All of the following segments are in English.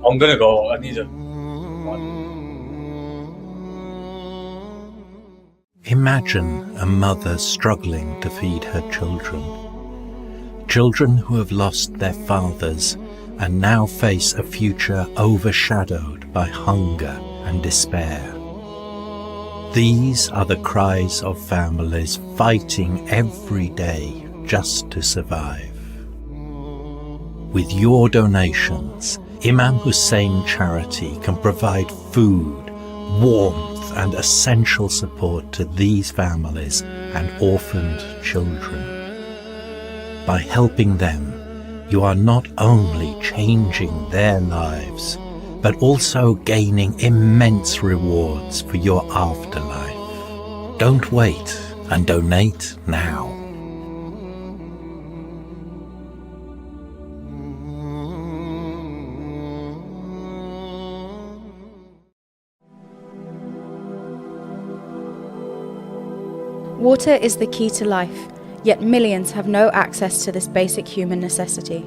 I'm gonna go. I need a. Imagine a mother struggling to feed her children. Children who have lost their fathers and now face a future overshadowed by hunger and despair. These are the cries of families fighting every day just to survive. With your donations, Imam Hussein Charity can provide food, warmth and essential support to these families and orphaned children. By helping them, you are not only changing their lives, but also gaining immense rewards for your afterlife. Don't wait and donate now. Water is the key to life, yet millions have no access to this basic human necessity.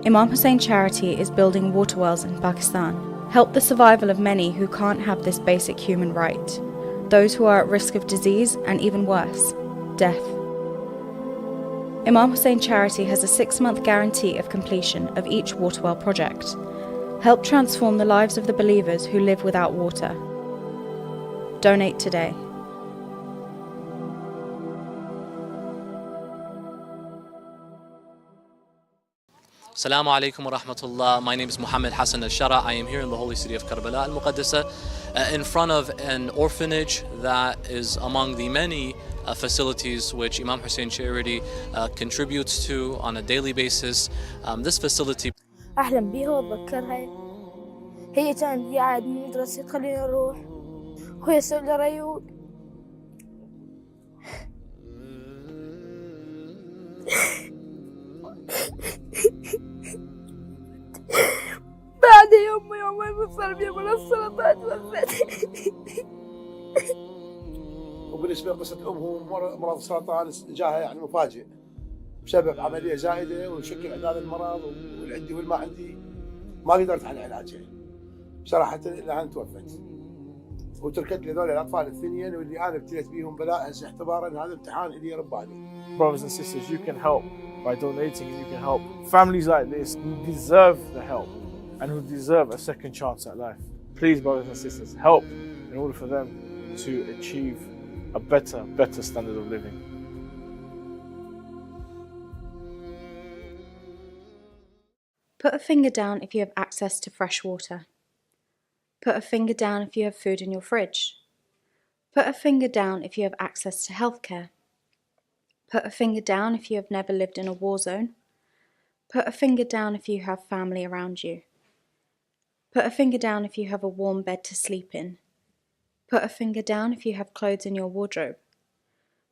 Imam Hussein Charity is building water wells in Pakistan. Help the survival of many who can't have this basic human right, those who are at risk of disease and even worse, death. Imam Hussein Charity has a 6-month guarantee of completion of each water well project. Help transform the lives of the believers who live without water. Donate today. Assalamu alaikum wa rahmatullah. My name is Muhammad Hassan al-Shara. I am here in the holy city of Karbala al-Muqaddasa in front of an orphanage that is among the many facilities which Imam Hussein Charity contributes to on a daily basis. This facility أحلم بيها وأتذكرها. هي كانت قاعد من المدرسة خلينا نروح وهي سوي لي ريود. بعد يومين صار بي من السرطان توفت. وبالنسبة لقصة أمه مرض السرطان جاها يعني مفاجئ بسبب عملية زائدة وشكل عداد المرض واللي عندي والما عندي ما قدرت على علاجها صراحة إلا أن توفت وتركت لي ذول الأطفال الاثنين واللي أنا ابتليت بيهم بلاء اعتبارا هذا امتحان إلي رباني. Brothers and sisters, you can help by donating and you can help families like this who deserve the help and who deserve a second chance at life. Please, brothers and sisters, help in order for them to achieve a better standard of living. Put a finger down if you have access to fresh water. Put a finger down if you have food in your fridge. Put a finger down if you have access to healthcare. Put a finger down if you have never lived in a war zone. Put a finger down if you have family around you. Put a finger down if you have a warm bed to sleep in. Put a finger down if you have clothes in your wardrobe.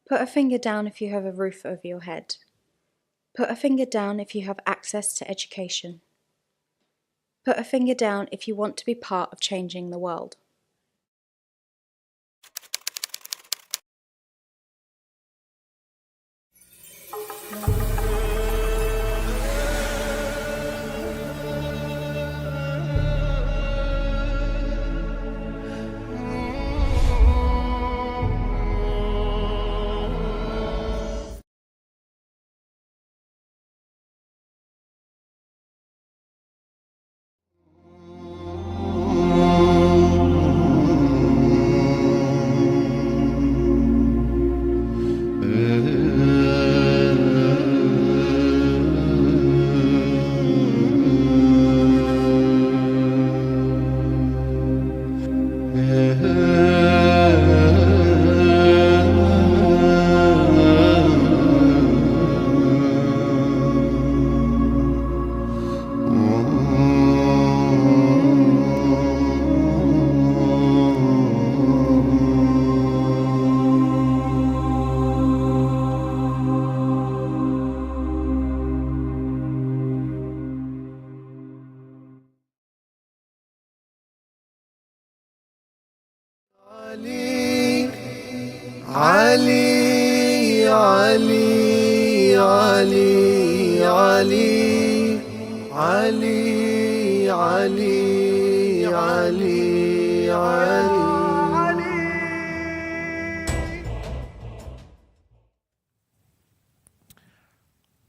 Put a finger down if you have a roof over your head. Put a finger down if you have access to education. Put a finger down if you want to be part of changing the world. علي علي علي علي علي علي علي علي علي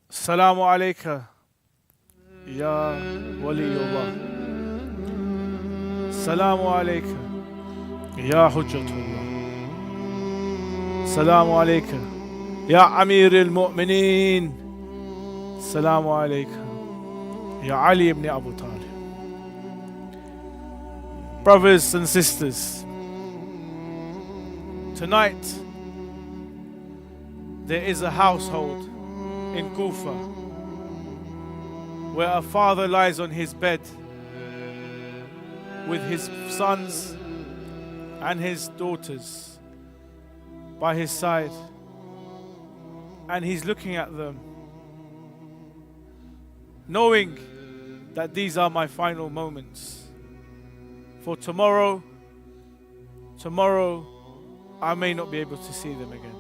السلام عليك يا ولي الله. السلام عليك يا حجة الله. السلام عليك يا أمير المؤمنين. السلام عليك يا علي ibn Abu Talib. Brothers and sisters, tonight there is a household in Kufa where a father lies on his bed with his sons and his daughters by his side, and he's looking at them knowing that these are my final moments, for tomorrow I may not be able to see them again.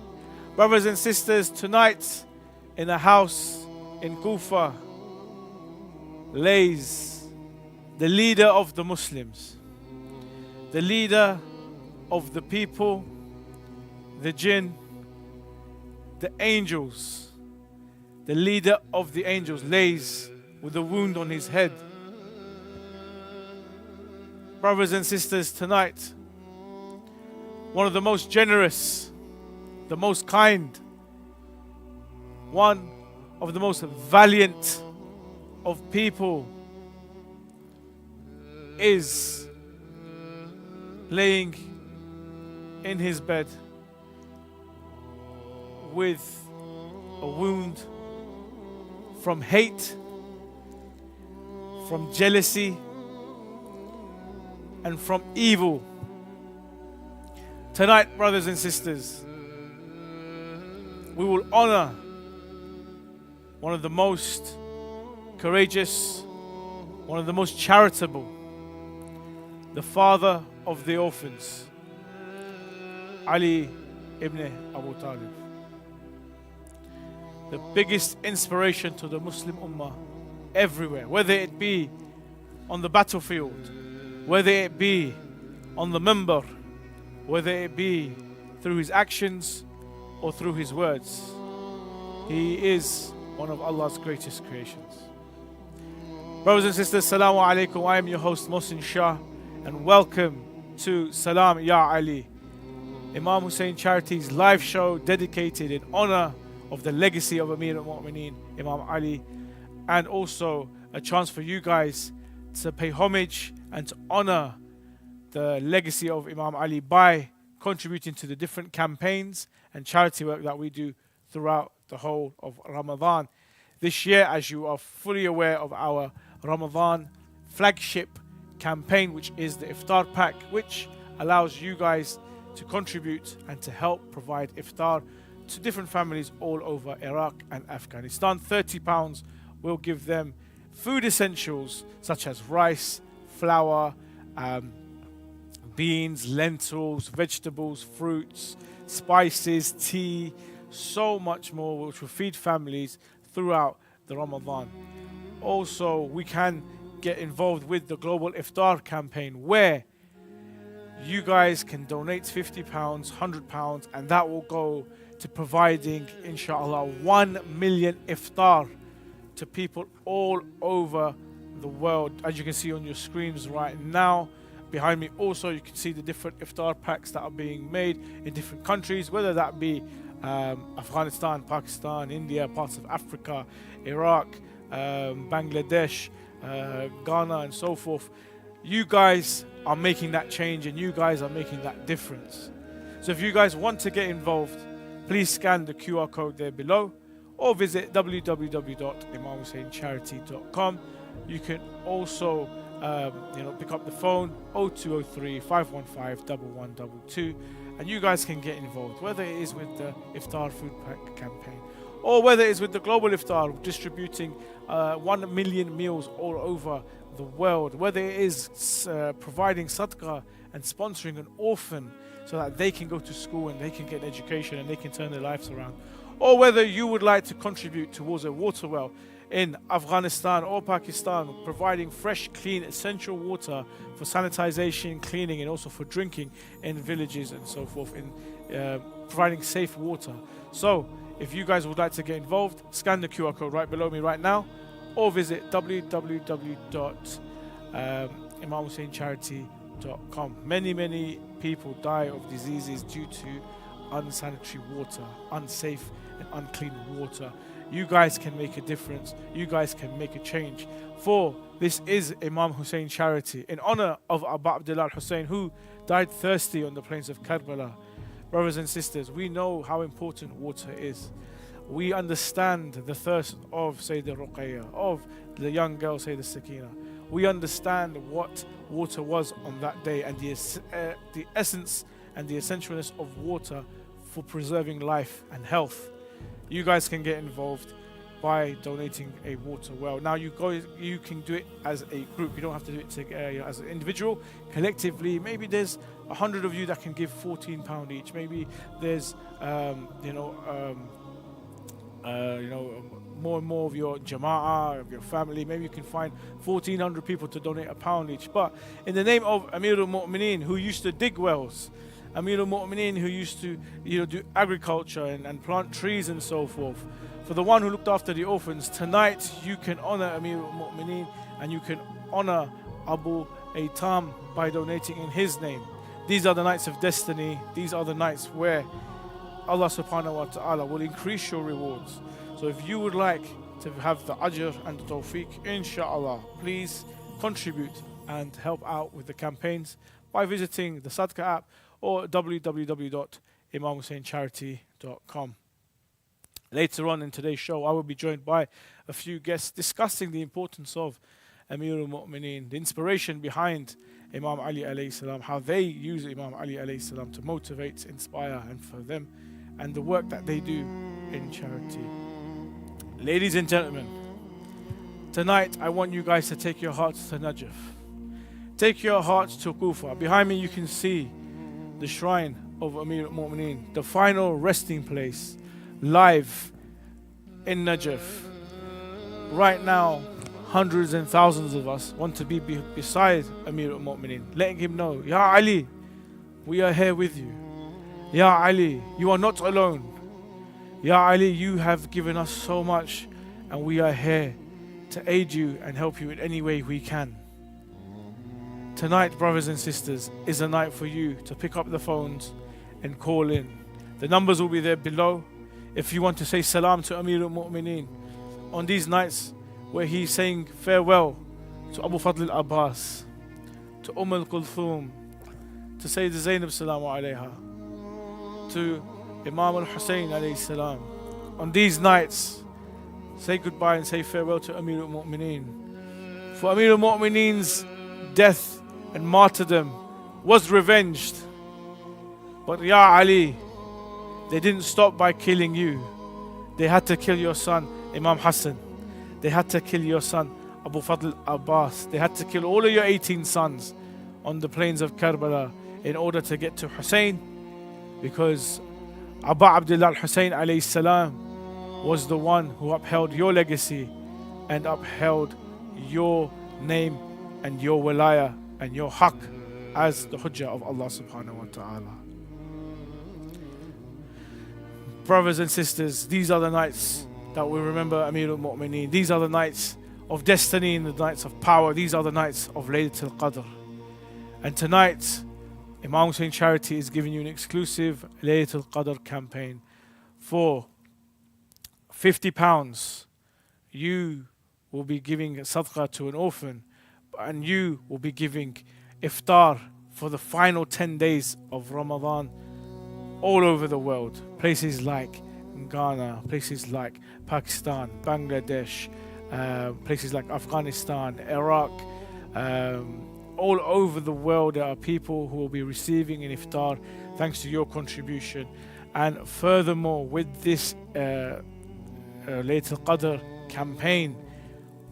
Brothers and sisters, tonight in a house in Kufa lays the leader of the Muslims, the leader of the people, the jinn, the angels. The leader of the angels lays with a wound on his head. Brothers and sisters, tonight, one of the most generous, the most kind, one of the most valiant of people is laying in his bed with a wound from hate, from jealousy, and from evil. Tonight, brothers and sisters, we will honor one of the most courageous, one of the most charitable, the father of the orphans, Ali ibn Abu Talib. The biggest inspiration to the Muslim Ummah everywhere, whether it be on the battlefield, whether it be on the minbar, whether it be through his actions or through his words. He is one of Allah's greatest creations. Brothers and sisters, Assalamu alaikum. I am your host Mohsin Shah, and welcome to Salaam Ya Ali, Imam Hussein Charity's live show dedicated in honor of the legacy of Amir al-Mu'mineen, Imam Ali, and also a chance for you guys to pay homage and to honor the legacy of Imam Ali by contributing to the different campaigns and charity work that we do throughout the whole of Ramadan. This year, as you are fully aware of our Ramadan flagship campaign, which is the Iftar Pack, which allows you guys to contribute and to help provide iftar to different families all over Iraq and Afghanistan. £30 will give them food essentials such as rice, flour, beans, lentils, vegetables, fruits, spices, tea, so much more, which will feed families throughout the Ramadan. Also, we can get involved with the Global Iftar campaign, where you guys can donate £50, £100, and that will go to providing, inshallah, 1 million iftar to people all over the world. As you can see on your screens right now, behind me also you can see the different iftar packs that are being made in different countries, whether that be Afghanistan, Pakistan, India, parts of Africa, Iraq, Bangladesh, Ghana, and so forth. You guys are making that change, and you guys are making that difference. So if you guys want to get involved, please scan the QR code there below, or visit www.imamhusseincharity.com. You can also pick up the phone 0203 515 1122, and you guys can get involved, whether it is with the Iftar Food Pack campaign, or whether it's with the Global Iftar, distributing 1 million meals all over the world, whether it is providing Sadaqa and sponsoring an orphan so that they can go to school and they can get education and they can turn their lives around, or whether you would like to contribute towards a water well in Afghanistan or Pakistan, providing fresh, clean, essential water for sanitization, cleaning, and also for drinking in villages and so forth, in providing safe water. So if you guys would like to get involved, scan the QR code right below me right now, or visit www.imamhusseincharity.com. Many people die of diseases due to unsanitary water, unsafe and unclean water. You guys can make a difference. You guys can make a change. For this is Imam Hussein Charity in honor of Abu Abdullah al-Hussein, who died thirsty on the plains of Karbala. Brothers and sisters, we know how important water is. We understand the thirst of Sayyidah Ruqayya, of the young girl Sayyidah Sakina. We understand what water was on that day, and the essence and the essentialness of water for preserving life and health. You guys can get involved by donating a water well. Now you can do it as a group. You don't have to do it as an individual. Collectively, maybe there's 100 of you that can give £14 each. Maybe there's more and more of your jama'ah, of your family. Maybe you can find 1,400 people to donate £1 each. But in the name of Amir al-Mu'mineen, who used to dig wells, Amir al-Mu'mineen, who used to do agriculture and plant trees and so forth, for the one who looked after the orphans, tonight you can honor Amir al-Mu'mineen and you can honor Abu Aitam by donating in his name. These are the nights of destiny. These are the nights where Allah subhanahu wa ta'ala will increase your rewards. So if you would like to have the ajr and the tawfiq, inshallah, please contribute and help out with the campaigns by visiting the Sadaqa app or www.imamhusseincharity.com. Later on in today's show, I will be joined by a few guests discussing the importance of Amir al-Mu'mineen, the inspiration behind Imam Ali alayhi salam, how they use Imam Ali alayhi salam to motivate, inspire, and for them, and the work that they do in charity. Ladies and gentlemen, tonight I want you guys to take your hearts to NAJAF. Take your hearts to Kufa. Behind me you can see the shrine of Amir al-Mu'mineen, the final resting place, live in NAJAF. Right now, hundreds and thousands of us want to be beside Amir al-Mu'mineen, letting him know, Ya Ali, we are here with you. Ya Ali, you are not alone. Ya Ali, you have given us so much, and we are here to aid you and help you in any way we can. Tonight, brothers and sisters, is a night for you to pick up the phones and call in. The numbers will be there below. If you want to say Salaam to Amir al-Mu'mineen on these nights where he's saying farewell to Abu Fadl al-Abbas, to al-Kulthum, to Sayyid Zainab Salamu alayha, to Imam al-Hussein alayhi salam. On these nights, say goodbye and say farewell to Amir al-Mu'mineen. For Amir al-Mu'mineen's death and martyrdom was revenged. But Ya Ali, they didn't stop by killing you. They had to kill your son, Imam Hassan. They had to kill your son, Abu Fadl Abbas. They had to kill all of your 18 sons on the plains of Karbala in order to get to Hussein, because Abu Abdullah al-Hussein alayhi salam was the one who upheld your legacy and upheld your name and your walaya and your haqq as the hujjah of Allah subhanahu wa ta'ala. Brothers and sisters, these are the nights that we remember Amir al-Mu'mineen. These are the nights of destiny and the nights of power. These are the nights of Laylatul Qadr. And tonight, Imam Hussein Charity is giving you an exclusive Laylatul Qadr campaign. For £50, you will be giving Sadaqa to an orphan, and you will be giving iftar for the final 10 days of Ramadan all over the world. Places like Ghana, places like Pakistan, Bangladesh, places like Afghanistan, Iraq, all over the world there are people who will be receiving an iftar thanks to your contribution. And furthermore, with this Laylatul Qadr campaign,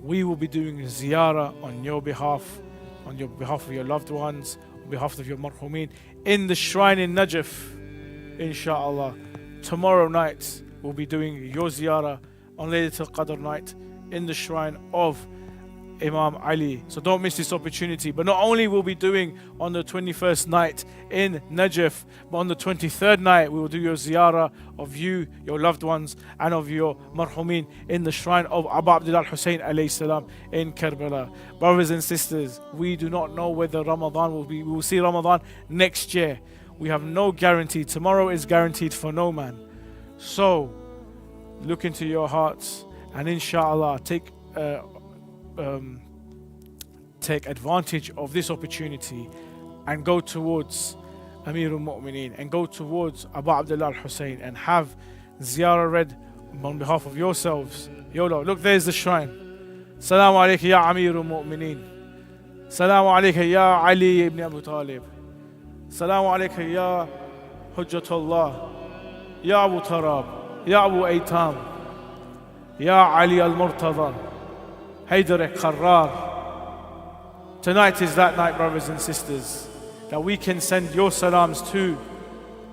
we will be doing a ziyarah on your behalf of your loved ones, on behalf of your marhumeen, in the shrine in NAJAF, inshallah. Tomorrow night we'll be doing your ziyarah on Laylatul Qadr night in the shrine of Imam Ali. So don't miss this opportunity. But not only will we be doing on the 21st night in NAJAF, but on the 23rd night we will do your ziyarah of you, your loved ones, and of your marhumin in the shrine of Abu Abdullah Hussein alayhi salam in Karbala. Brothers and sisters, we do not know whether Ramadan we will see Ramadan next year. We have no guarantee. Tomorrow is guaranteed for no man. So look into your hearts and inshallah take advantage of this opportunity and go towards Amirul Mu'mineen and go towards Abu Abdullah al-Hussein and have ziyarah read on behalf of yourselves. Yolo, look, there's the shrine. Salaam alayka ya Amirul Mu'mineen. Salaam alayka ya Ali ibn Abu Talib. Salaam alayka ya Hujjatullah. Ya Abu Tarab. Ya Abu Aitam. Ya Ali al-Murtada. Haydar Qarrar. Tonight is that night, brothers and sisters, that we can send your salams to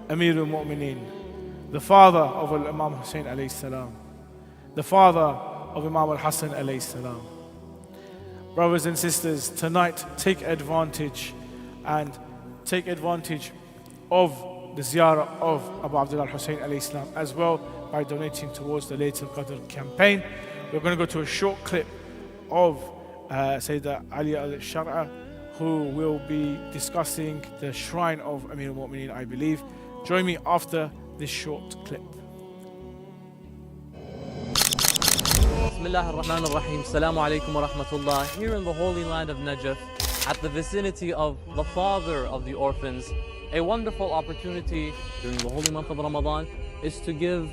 Amirul Mu'mineen, the father of Imam Hussein alayhi salam, the father of Imam al-Hassan alayhi salam. Brothers and sisters, tonight take advantage of the ziyarah of Abu Abdullah Hussein alayhi salam as well by donating towards the Laylatul Qadr campaign. We're going to go to a short clip of Sayyidina Ali al-Shar'a, who will be discussing the shrine of Amir al-Mu'mineen, I believe. Join me after this short clip. Bismillah ar-Rahman ar-Rahim. Assalamu alaikum wa rahmatullah. Here in the holy land of Najaf, at the vicinity of the Father of the Orphans, a wonderful opportunity during the holy month of Ramadan is to give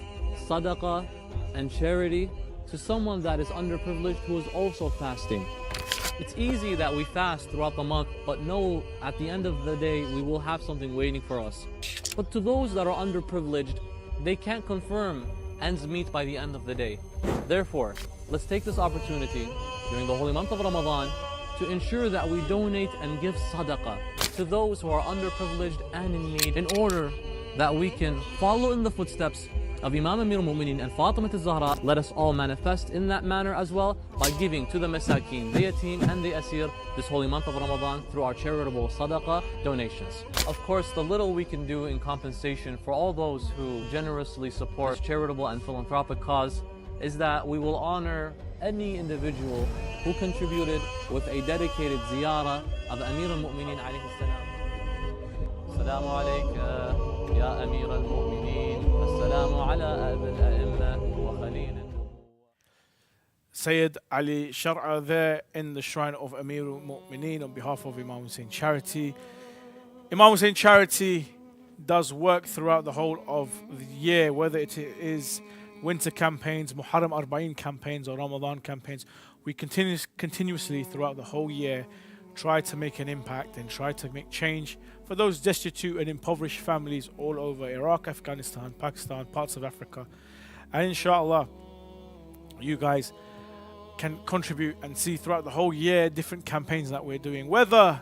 Sadaqa and charity to someone that is underprivileged who is also fasting. It's easy that we fast throughout the month, but know at the end of the day we will have something waiting for us. But to those that are underprivileged, they can't confirm ends meet by the end of the day. Therefore, let's take this opportunity during the holy month of Ramadan to ensure that we donate and give Sadaqa to those who are underprivileged and in need, in order that we can follow in the footsteps of Imam Amir al-Mu'mineen and Fatima al-Zahra. Let us all manifest in that manner as well by giving to the Masakin, the Yatim and the Asir this holy month of Ramadan through our charitable Sadaqa donations. Of course, the little we can do in compensation for all those who generously support this charitable and philanthropic cause is that we will honor any individual who contributed with a dedicated ziyarah of Amir al-Mu'mineen alayhi salam. Assalamu alayka ya Amir al-Mu'mineen. Assalamu ala Abi al-A'imma wa Khalil. Sayyid Ali Shar'a there in the shrine of Amir al-Mu'mineen on behalf of Imam Hussein Charity. Imam Hussein Charity does work throughout the whole of the year, whether it is winter campaigns, Muharram Arba'in campaigns or Ramadan campaigns. We continuously throughout the whole year try to make an impact and try to make change for those destitute and impoverished families all over Iraq, Afghanistan, Pakistan, parts of Africa. And inshallah, you guys can contribute and see throughout the whole year different campaigns that we're doing. Whether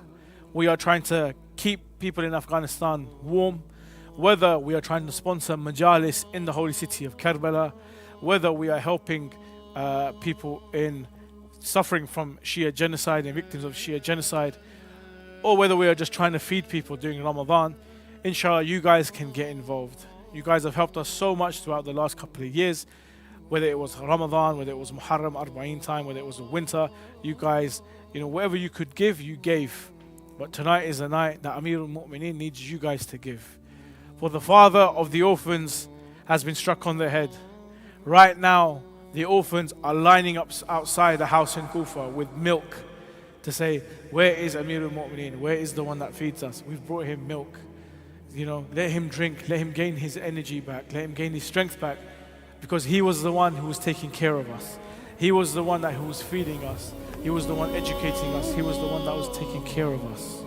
we are trying to keep people in Afghanistan warm, whether we are trying to sponsor majalis in the holy city of Karbala, whether we are helping people in suffering from Shia genocide and victims of Shia genocide, or whether we are just trying to feed people during Ramadan, inshallah, you guys can get involved. You guys have helped us so much throughout the last couple of years, whether it was Ramadan, whether it was Muharram Arba'in time, whether it was winter. You guys, whatever you could give, you gave. But tonight is the night that Amir al-Mu'mineen needs you guys to give. For the father of the orphans has been struck on the head. Right now, the orphans are lining up outside the house in Kufa with milk to say, where is Amir al-Mu'mineen? Where is the one that feeds us? We've brought him milk. Let him drink, let him gain his energy back, let him gain his strength back, because he was the one who was taking care of us. He was the one who was feeding us. He was the one educating us. He was the one that was taking care of us.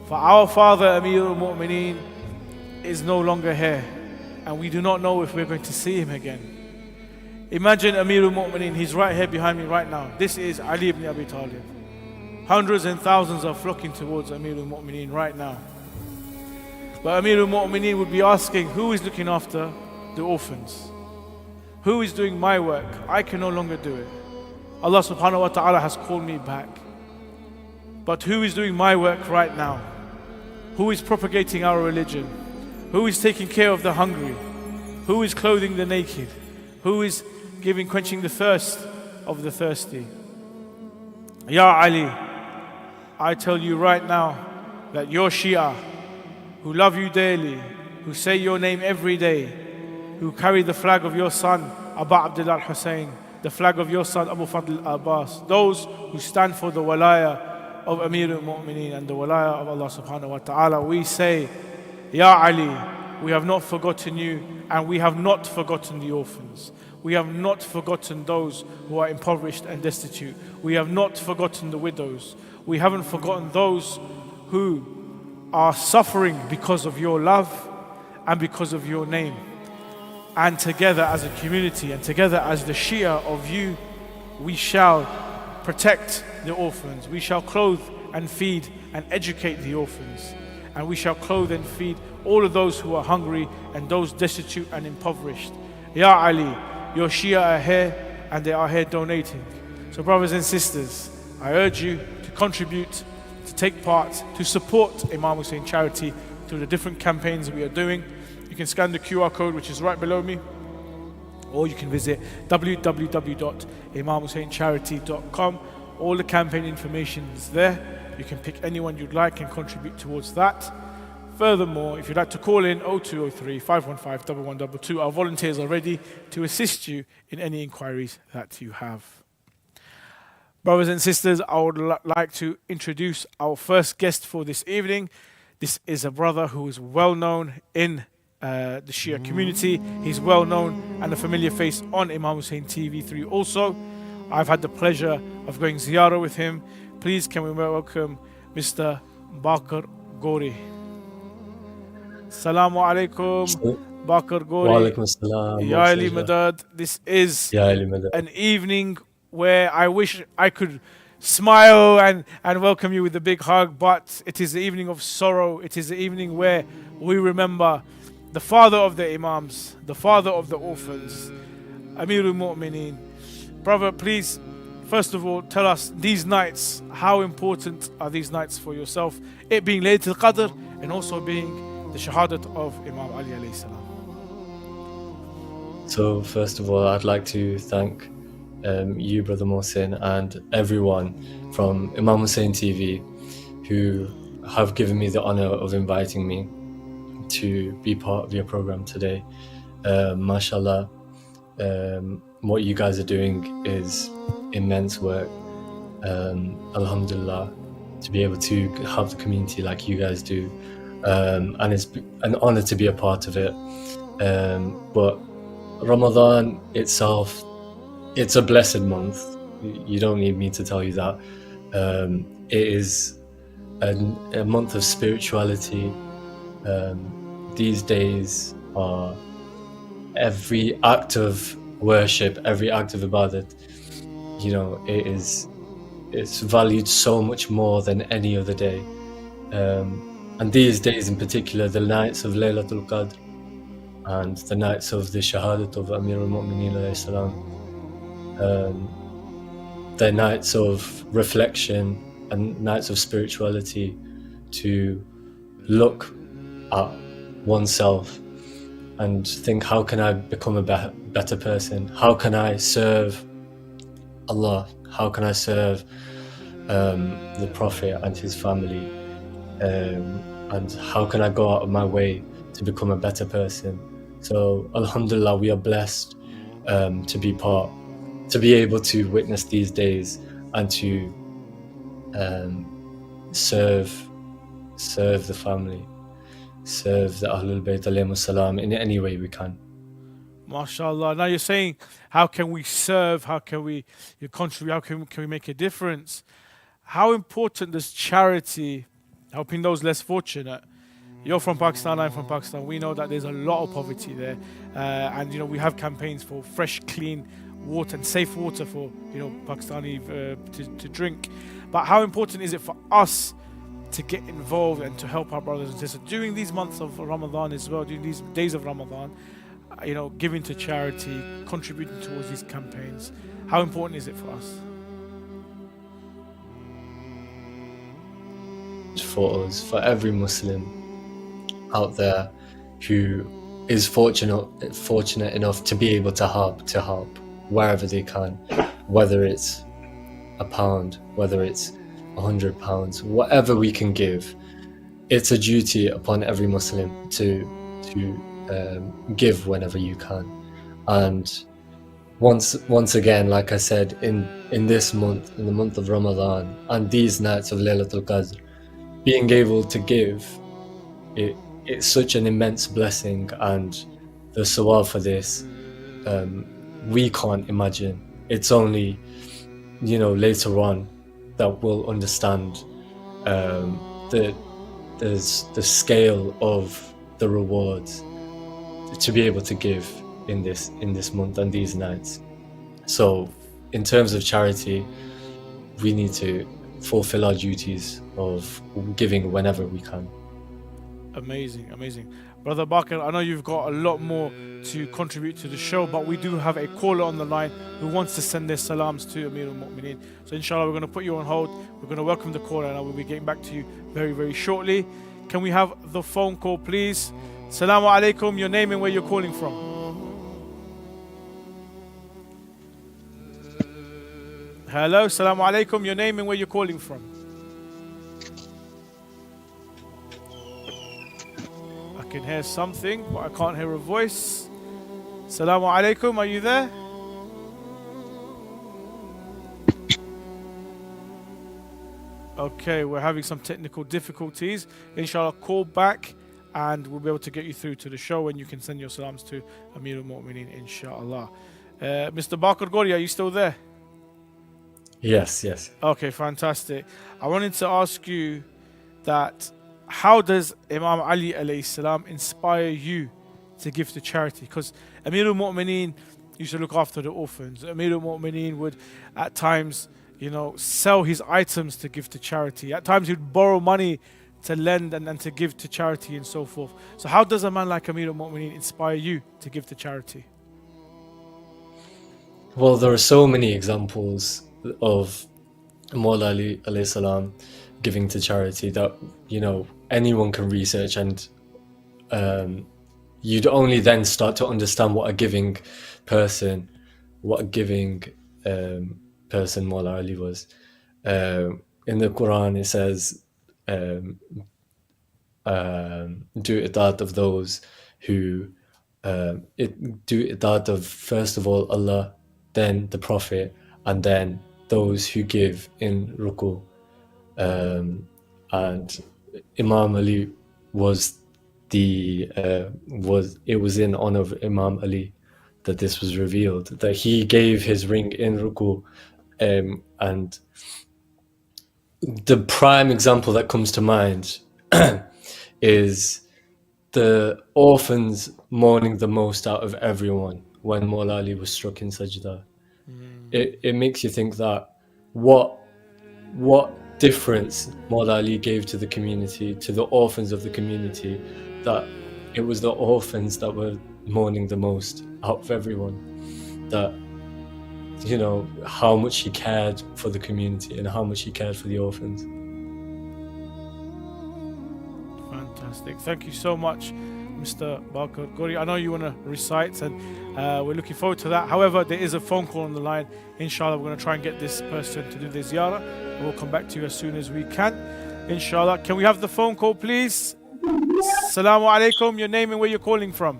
For our father, Amir al-Mu'mineen, is no longer here, and we do not know if we're going to see him again. Imagine Amir al-Mu'mineen, he's right here behind me right now. This is Ali ibn Abi Talib. Hundreds and thousands are flocking towards Amir al-Mu'mineen right now. But Amir al-Mu'mineen would be asking, who is looking after the orphans? Who is doing my work? I can no longer do it. Allah subhanahu wa ta'ala has called me back. But who is doing my work right now? Who is propagating our religion? Who is taking care of the hungry? Who is clothing the naked? Who is quenching the thirst of the thirsty? Ya Ali, I tell you right now that your Shia, who love you daily, who say your name every day, who carry the flag of your son, Abu Abdullah Hussein, the flag of your son, Abu Fadl Abbas, those who stand for the walaya of Amir al-Mu'mineen and the walaya of Allah subhanahu wa ta'ala, we say, Ya Ali, we have not forgotten you, and we have not forgotten the orphans. We have not forgotten those who are impoverished and destitute. We have not forgotten the widows. We haven't forgotten those who are suffering because of your love and because of your name. And together as a community and together as the Shia of you, we shall protect the orphans. We shall clothe and feed and educate the orphans. And we shall clothe and feed all of those who are hungry and those destitute and impoverished. Ya Ali, your Shia are here and they are here donating. So brothers and sisters, I urge you to contribute, to take part, to support Imam Hussein Charity through the different campaigns we are doing. You can scan the QR code which is right below me, or you can visit www.imamhusseincharity.com. All the campaign information is there. You can pick anyone you'd like and contribute towards that. Furthermore, if you'd like to call in 0203 515 1122, our volunteers are ready to assist you in any inquiries that you have. Brothers and sisters, I would like to introduce our first guest for this evening. This is a brother who is well known in the Shia community. He's well known and a familiar face on Imam Hussein TV 3 also. I've had the pleasure of going ziyarah with him. Please can we welcome Mr. Bakr Gori. Assalamu alaikum, Bakr Gori. Wa alaikum assalam. Ya Ali Madad. This is an evening where I wish I could smile and welcome you with a big hug, but it is the evening of sorrow. It is the evening where we remember the father of the Imams, the father of the orphans, Amir al-Mu'mineen. Brother, please, first of all, tell us these nights, how important are these nights for yourself? It being Laylatul Qadr and also being the shahadat of Imam Ali alayhi salam. So first of all, I'd like to thank you, Brother Mohsin, and everyone from Imam Hussein TV who have given me the honor of inviting me to be part of your program today. Mashallah, what you guys are doing is immense work. Alhamdulillah, to be able to help the community like you guys do. And it's an honor to be a part of it. But Ramadan itself, it's a blessed month. You don't need me to tell you that. It is a month of spirituality. These days are every act of worship, every act of ibadat, it's valued so much more than any other day. And these days in particular, the nights of Laylatul Qadr and the nights of the shahadat of Amir al-Mu'mineen alayhi salam, the nights of reflection and nights of spirituality, to look at oneself and think, how can I become a better person? How can I serve Allah? How can I serve the Prophet and his family? And how can I go out of my way to become a better person? So Alhamdulillah, we are blessed to be able to witness these days and to serve the family, serve the Ahlul Bayt alayhimus salam in any way we can. MashaAllah. Now you're saying, how can we serve? How can we contribute? How can we make a difference? How important is charity, helping those less fortunate? You're from Pakistan, I'm from Pakistan. We know that there's a lot of poverty there. And we have campaigns for fresh, clean water and safe water for Pakistani to drink. But how important is it for us to get involved and to help our brothers and sisters during these months of Ramadan as well, during these days of Ramadan, giving to charity, contributing towards these campaigns? How important is it for us? for us, for every Muslim out there who is fortunate enough to be able to help wherever they can, whether it's £1, whether it's £100, whatever we can give. It's a duty upon every Muslim to give whenever you can. And once again, like I said, in this month, in the month of Ramadan, and these nights of Laylatul Qadr, being able to give, it's such an immense blessing, and the sawab for this, we can't imagine. It's only, later on that we'll understand the scale of the rewards to be able to give in this month and these nights. So in terms of charity, we need to fulfill our duties of giving whenever we can. Amazing. Brother Bakr, I know you've got a lot more to contribute to the show, but we do have a caller on the line who wants to send their salams to Amir al-Mu'mineen. So inshallah, we're going to put you on hold. We're going to welcome the caller, and I will be getting back to you very, very shortly. Can we have the phone call, please? Salaamu alaikum, your name and where you're calling from. Hello, salaamu alaikum, your name and where you're calling from. I can hear something, but I can't hear a voice. Salaamu alaikum, are you there? Okay, we're having some technical difficulties. Inshallah, call back and we'll be able to get you through to the show, and you can send your salams to Amir al-Mu'mineen, inshallah. Mr. Bakr Gori, are you still there? Yes. Okay, fantastic. I wanted to ask you that, how does Imam Ali alayhi salam inspire you to give to charity? Because Amir al-Mu'mineen used to look after the orphans. Amir al-Mu'mineen would at times, sell his items to give to charity. At times he would borrow money to lend and to give to charity and so forth. So how does a man like Amir al-Mu'mineen inspire you to give to charity? Well, there are so many examples of Imam Ali alayhi salam giving to charity that anyone can research, and you'd only then start to understand what a giving person Mawla Ali was. In the Quran it says, do itat of those who do itat of, first of all, Allah, then the Prophet, and then those who give in ruku. And Imam Ali was it was in honor of Imam Ali that this was revealed, that he gave his ring in ruku. And the prime example that comes to mind is the orphans mourning the most out of everyone when Mawla Ali was struck in sajda. It makes you think that what difference Mawla Ali gave to the community, to the orphans of the community, that it was the orphans that were mourning the most out of everyone. That, how much he cared for the community and how much he cared for the orphans. Fantastic. Thank you so much, Mr. Bakr Gori. I know you want to recite, and we're looking forward to that. However, there is a phone call on the line. Inshallah, we're going to try and get this person to do the ziyarah, and we'll come back to you as soon as we can. Inshallah. Can we have the phone call, please? Assalamu alaikum, your name and where you're calling from.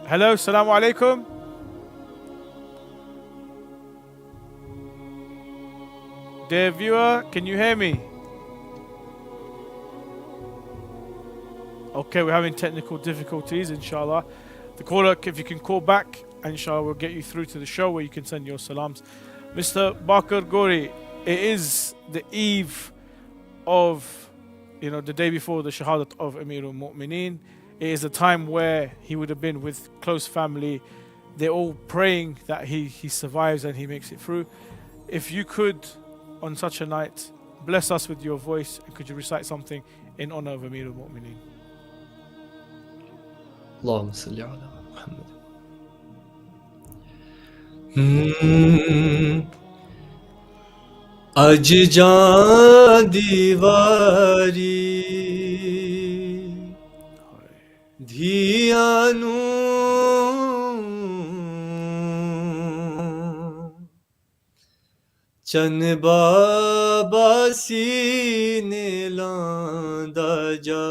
Hello, assalamu alaikum. Dear viewer, can you hear me? Okay, we're having technical difficulties, inshallah. The caller, if you can call back, inshallah, we'll get you through to the show where you can send your salams. Mr. Bakr Gori, it is the eve of, the day before the shahadat of Amir al-Mu'mineen. It is a time where he would have been with close family. They're all praying that he survives and he makes it through. If you could, on such a night, bless us with your voice, and could you recite something in honor of Amir al-Mu'mineen? Allahumma salli ala Muhammad. अज जां दीवारी धियां नूं चन बाबा सीने लांदा जा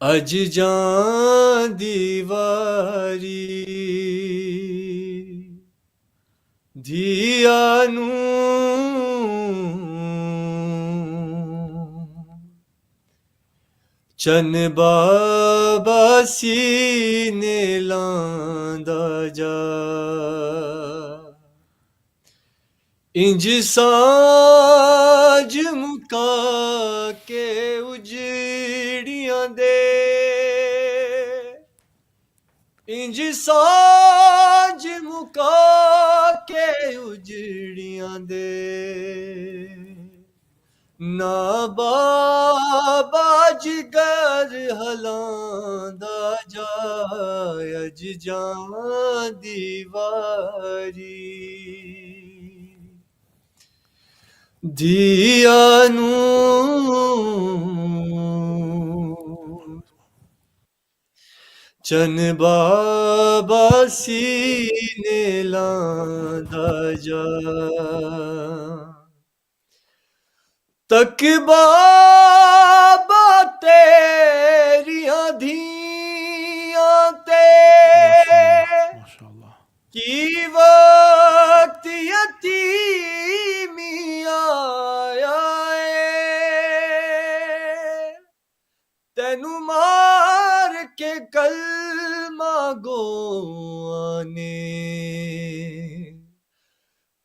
अज जां दीवारी धिया नूं चन बाबा सीने लांदा जा इंज साज मुका के उजड़ियां दे इंज साज मुका के उजड़ियां दे ना बाबा जिगर हलांदा जा अज जां दीवारी धिया नूं चन बाबा सीने लांदा जा तक बाबा तेरियां धियां ते MashaAllah. की वक्त यतीमी आया तेनू मार के कलमा गोआने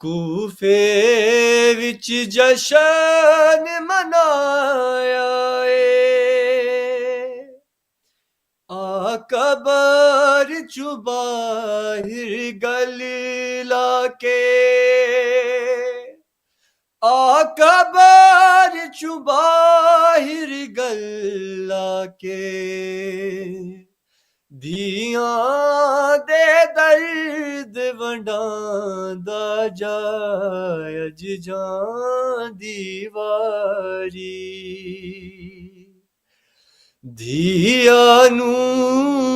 कूफे विच जशन मनाया आ कबर चुबाहिर गल लाके आ कबर चुबाहिर गल्ला के धियां दे दर्द वंडांदा जा अज जां दीवारी धिया नूं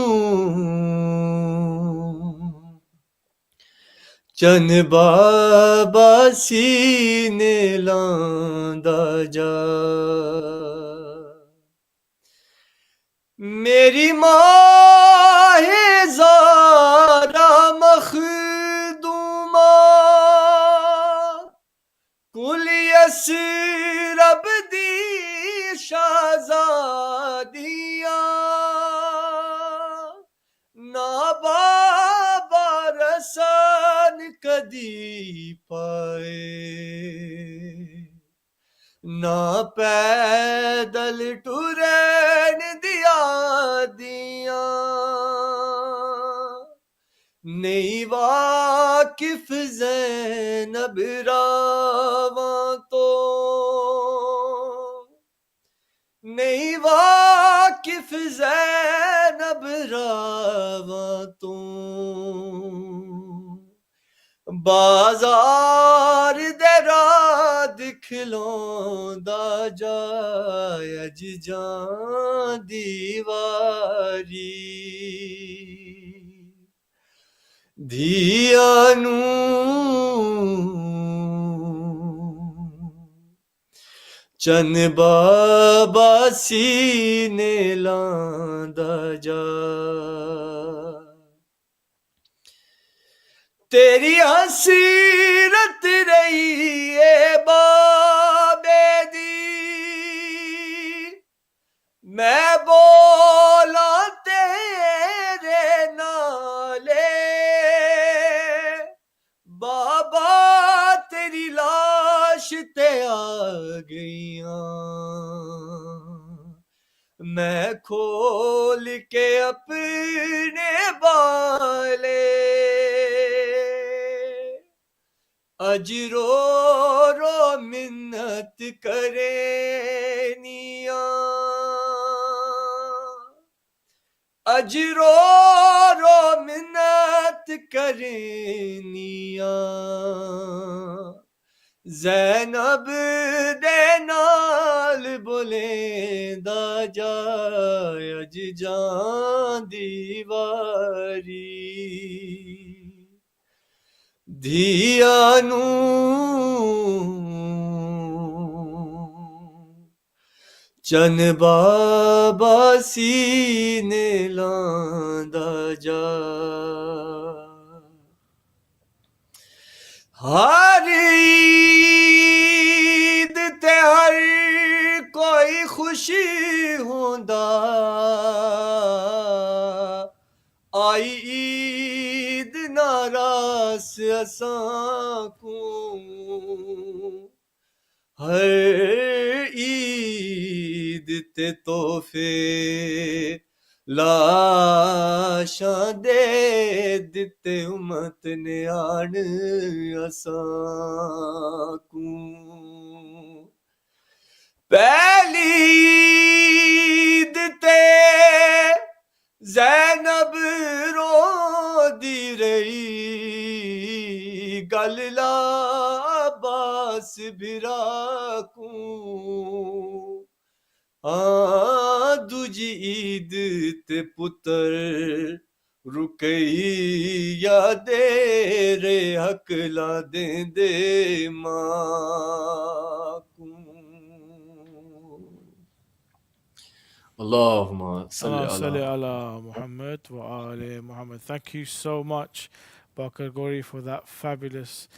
चन बाबा सीने लांदा जा मेरी मां है ज़ारा मखदूमा कुल यसरब दी शाहज़ादियां ना बाबा रसन कदी पाए ना पैदल टुरन दिया नहीं वाकिफ ज़ैनब रावां तो नहीं वाकिफ ज़ैनब रावां तो बाजार दे राह दिखलांदा जा अज जां दीवारी धिया नूं चन बाबा सीने लांदा जा तेरी हसीरत रही है बाबे दी मैं बोला तेरे नाले बाबा तेरी लाश ते आ गईयां मैं खोल के अपने बाले अज रो रो मिन्नत करे निया अज रो रो मिन्नत करे निया Zainab de naal bolenda jay aj jaan diwari dhiya nu Chan Baba Sine landa ja Har Eid te har koi khushi honda Ai Eid naras asan ko Har Eid te tohfe ਲਾਸ਼ਾਂ ਦੇ ਦਿੱਤੇ ਉਮਤ ਨੇ ਆਣ ਅਸਾਂ ਕੂ ਪਹਿਲੀ ਈਦ ਤੇ ਜ਼ੈਨਬ ਰੋਦੀ ਰਹੀ ਗੱਲ ਲਾ ਅਬਾਸ ਬਿਰਾ ਕੂ दूजी ईद ते पुत्र रुकैया दे रे हकला देंदे मां को Allahumma salli Salli ala ala Muhammad wa ali Muhammad. Thank you so much, Bakar Gori, for that fabulous,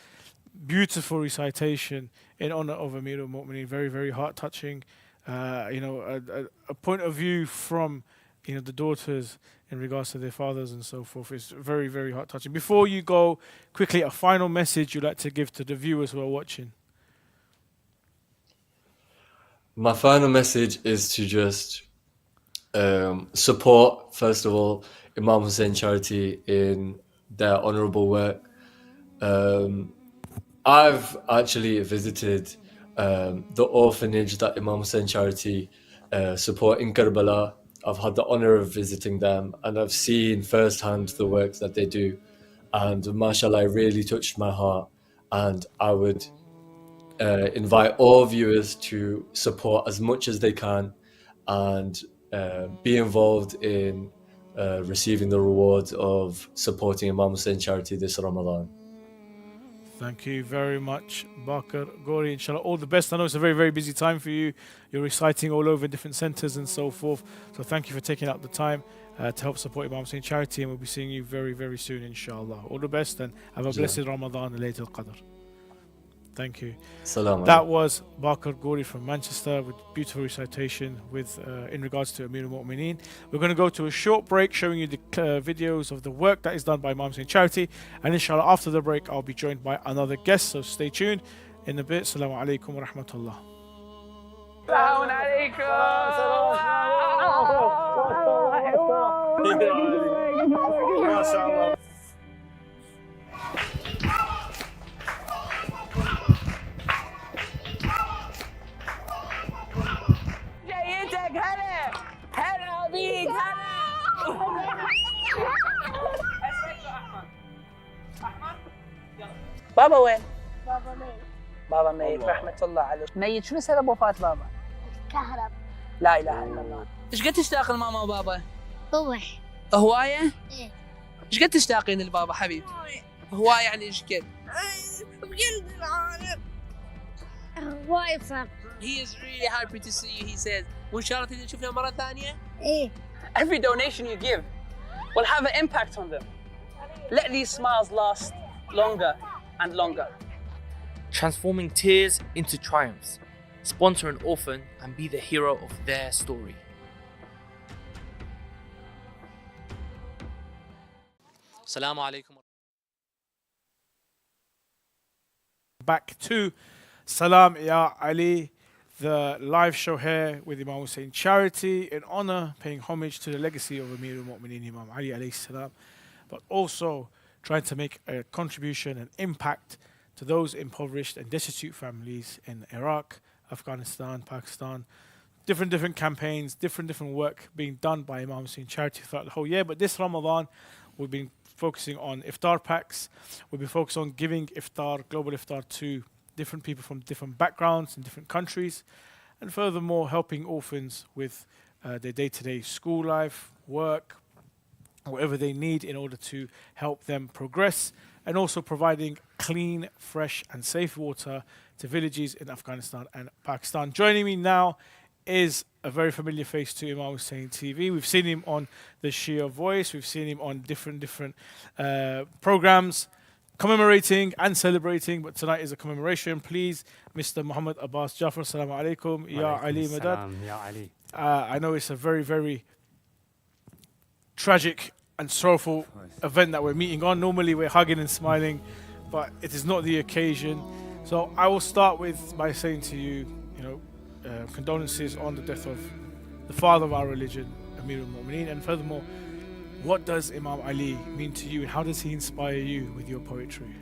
beautiful recitation in honor of Amir al-Mu'mineen. Very, very heart-touching. A point of view from the daughters in regards to their fathers and so forth is very, very heart touching. Before you go, quickly, a final message you'd like to give to the viewers who are watching. My final message is to just support, first of all, Imam Hussein Charity in their honourable work. I've actually visited the orphanage that Imam Hussein Charity support in Karbala. I've had the honor of visiting them and I've seen firsthand the work that they do, and mashallah, it really touched my heart, and I would invite all viewers to support as much as they can and be involved in receiving the rewards of supporting Imam Hussein Charity this Ramadan. Thank you very much, Bakar Gori. Inshallah, all the best. I know it's a very, very busy time for you. You're reciting all over different centers and so forth. So thank you for taking out the time to help support Imam Hussein Charity, and we'll be seeing you very, very soon, inshallah. All the best, and have a blessed Ramadan and Laylatul Qadr. Thank you. Salaam. That was Bakar Gori from Manchester with beautiful recitation in regards to Amir al-Mu'mineen. We're going to go to a short break showing you the videos of the work that is done by Imam Hussein Charity, and inshallah after the break I'll be joined by another guest, so stay tuned. In a bit. Assalamu alaikum wa rahmatullah. Assalamu alaikum. بابا وين؟ بابا ميت. بابا ميت رحمة الله عليه. ميت، شنو سبب وفاة بابا؟ كهرب. لا إله إلا الله. إيش قد تشتاق لماما وبابا؟ روح. هواية؟ إيه. إيش قد تشتاقين لبابا حبيبتي؟ هواية يعني إيش قد؟ بقلب العالم. هواي فرق. He is really happy to see you, he says. وإن شاء الله تقدر تشوفنا مرة ثانية؟ إيه. Every donation you give will have an impact on them. Let these smiles last longer and longer. Transforming tears into triumphs. Sponsor an orphan and be the hero of their story. Salaam alaikum. Back to Salaam Ya Ali, the live show here with Imam Hussein Charity in honor, paying homage to the legacy of Amir al-Mu'mineen Imam Ali alayhi salam, but also trying to make a contribution and impact to those impoverished and destitute families in Iraq, Afghanistan, Pakistan. Different campaigns, different work being done by Imam Hussein Charity throughout the whole year. But this Ramadan, we've been focusing on iftar packs. We've been focused on giving iftar, global iftar, to different people from different backgrounds in different countries, and furthermore helping orphans with their day-to-day school life, work, whatever they need in order to help them progress, and also providing clean, fresh and safe water to villages in Afghanistan and Pakistan. Joining me now is a very familiar face to Imam Hussein TV. We've seen him on the Shia Voice, we've seen him on different programs commemorating and celebrating, but tonight is a commemoration. Please, Mr. Muhammad Abbas Jafar, Assalamu alaikum, Ya Ali Madad. Ya Ali. I know it's a very, very tragic and sorrowful event that we're meeting on. Normally we're hugging and smiling, but it is not the occasion. So I will start by saying to you, condolences on the death of the father of our religion, Amir al-Mu'mineen, and furthermore, what does Imam Ali mean to you, and how does he inspire you with your poetry?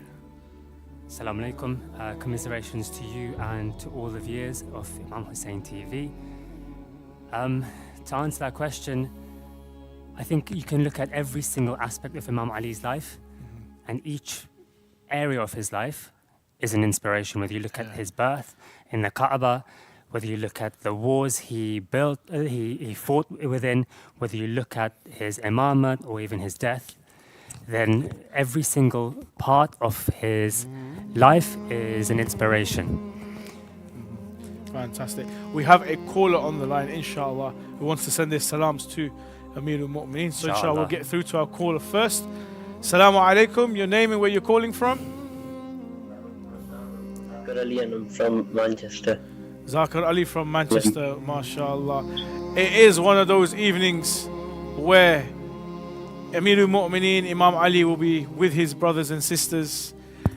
Salaam alaikum. Commiserations to you and to all the viewers of Imam Hussein TV. To answer that question, I think you can look at every single aspect of Imam Ali's life, and each area of his life is an inspiration. Whether you look at his birth in the Kaaba, whether you look at the wars he built, he fought within, whether you look at his imamate or even his death, then every single part of his life is an inspiration. Fantastic. We have a caller on the line, inshallah, who wants to send his salams to Amir al-Mu'mineen. So inshallah we'll get through to our caller first. Assalamu alaikum, your name and where you're calling from? Zakir Ali, and I'm from Manchester. Zakir Ali from Manchester, mashallah. It is one of those evenings where Amir al-Mu'mineen, Imam Ali, will be with his brothers and sisters.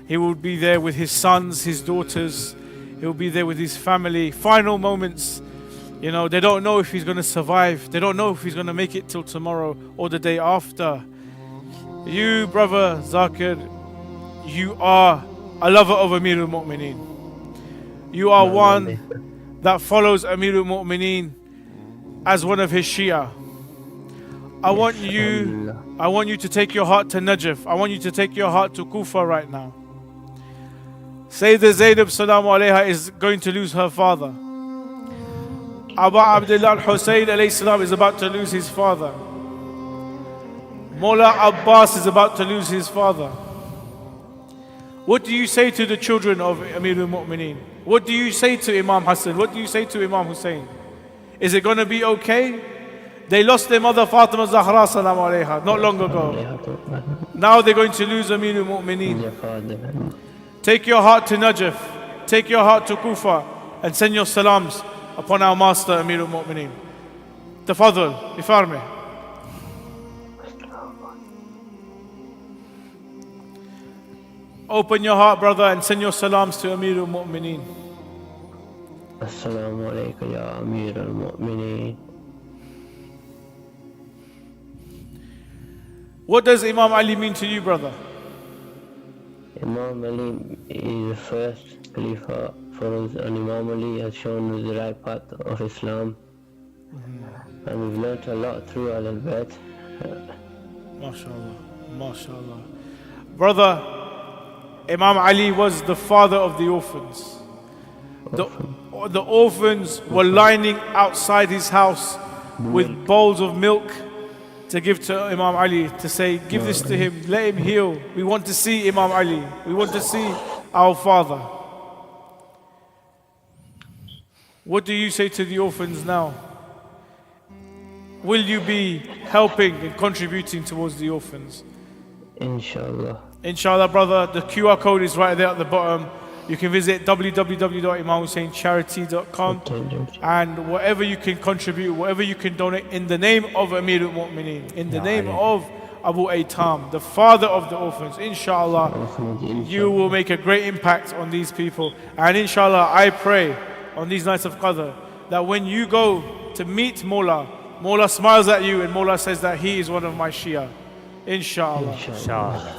He will be there with his sons, his daughters. He will be there with his family. Final moments. They don't know if he's going to survive. They don't know if he's going to make it till tomorrow or the day after. You, brother Zakir, you are a lover of Amir al-Mu'mineen. You are one that follows Amir al-Mu'mineen as one of his Shia. I want you to take your heart to Najaf. I want you to take your heart to Kufa right now. Sayyidah Zainab Salaam alayha is going to lose her father. Abu Abdullah al-Hussein alayhi salam is about to lose his father. Mawla Abbas is about to lose his father. What do you say to the children of Amir al-Mu'mineen? What do you say to Imam Hassan? What do you say to Imam Hussein? Is it going to be okay? They lost their mother Fatima Zahra salam alayha not long ago. Now they're going to lose Amir al-Mu'mineen. Take your heart to Najaf. Take your heart to Kufa and send your salams upon our master Amir al-Mu'mineen. Tafadhal, ifarme. Open your heart, brother, and send your salams to Amir al-Mu'mineen. Assalamu alaikum ya Amir al-Mu'mineen. What does Imam Ali mean to you, brother? Imam Ali is the first Khalifa for us, and Imam Ali has shown us the right path of Islam. And we've learnt a lot through Al-Bayt. MashaAllah, MashaAllah. Brother, Imam Ali was the father of the orphans. The orphans were lining outside his house with bowls of milk to give to Imam Ali, to say, give this to him, let him heal. We want to see Imam Ali. We want to see our father. What do you say to the orphans now? Will you be helping and contributing towards the orphans? Inshallah. Inshallah, brother. The QR code is right there at the bottom. You can visit www.imamhusseincharity.com, and whatever you can contribute, whatever you can donate in the name of Amir al-Mu'mineen, in the name of Abu Aytam, the father of the orphans, inshallah, you will make a great impact on these people. And inshallah, I pray on these nights of Qadr that when you go to meet Mawla, Mawla smiles at you and Mawla says that he is one of my Shia. Inshallah.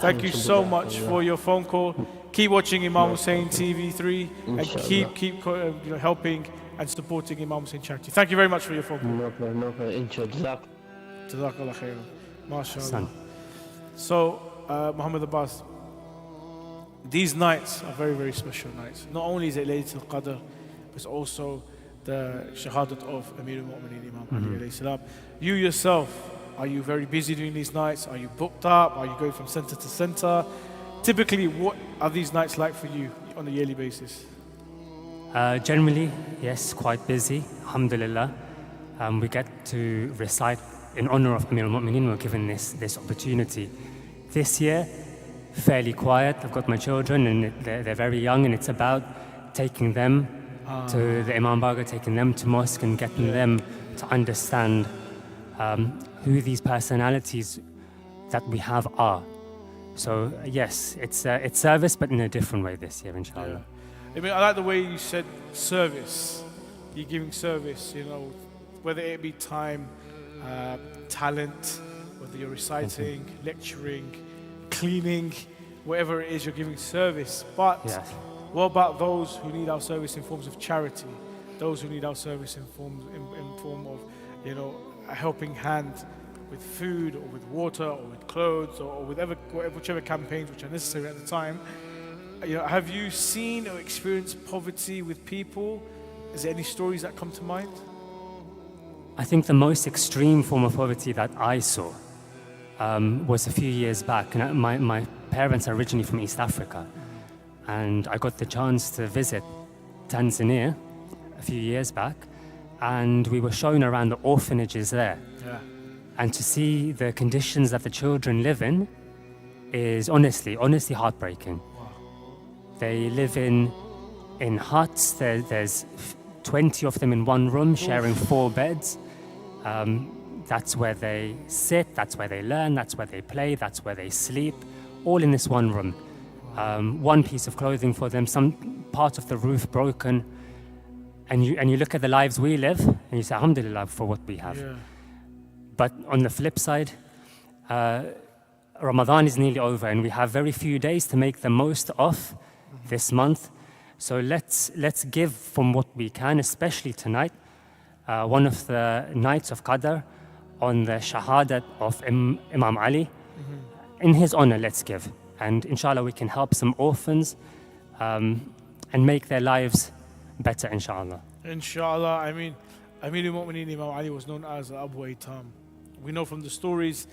Thank you so much for your phone call. Keep watching Imam Hussein TV3 and keep helping and supporting Imam Hussein Charity. Thank you very much for your phone call. No problem. Jazakallah khairan. MashaAllah. So, Muhammad Abbas, these nights are very, very special nights. Not only is it Laylatul Qadr, but it's also the Shahadat of Amir al-Mu'mineen Imam Ali alayhi salam. You yourself, are you very busy during these nights? Are you booked up? Are you going from center to center? Typically, what are these nights like for you on a yearly basis? Generally, yes, quite busy, alhamdulillah. We get to recite in honor of Amir al-Mu'mineen. We're given this opportunity. This year, fairly quiet. I've got my children and they're very young, and it's about taking them to the Imam Baga, taking them to mosque and getting them to understand who these personalities that we have are. So yes, it's service, but in a different way this year, inshallah. Yeah. I mean, I like the way you said service. You're giving service, whether it be time, talent, whether you're reciting, lecturing, cleaning, whatever it is, you're giving service. But what about those who need our service in forms of charity? Those who need our service in form of, a helping hand with food or with water or with clothes or with whichever campaigns which are necessary at the time. Have you seen or experienced poverty with people? Is there any stories that come to mind? I think the most extreme form of poverty that I saw was a few years back. And my parents are originally from East Africa, and I got the chance to visit Tanzania a few years back, and we were shown around the orphanages there. Yeah. And to see the conditions that the children live in is honestly heartbreaking. Wow. They live in huts. There's 20 of them in one room, sharing 4 beds. That's where they sit, that's where they learn, that's where they play, that's where they sleep, all in this one room. One piece of clothing for them, some part of the roof broken. And you look at the lives we live, and you say, alhamdulillah for what we have. Yeah. But on the flip side, Ramadan is nearly over, and we have very few days to make the most of this month. So let's give from what we can, especially tonight. One of the nights of Qadr, on the Shahadat of Imam Ali. In his honor, let's give. And inshallah, we can help some orphans and make their lives better, inshallah. Inshallah. I mean, Amir al-Mu'mineen Imam Ali was known as Abu Aitam. We know from the stories,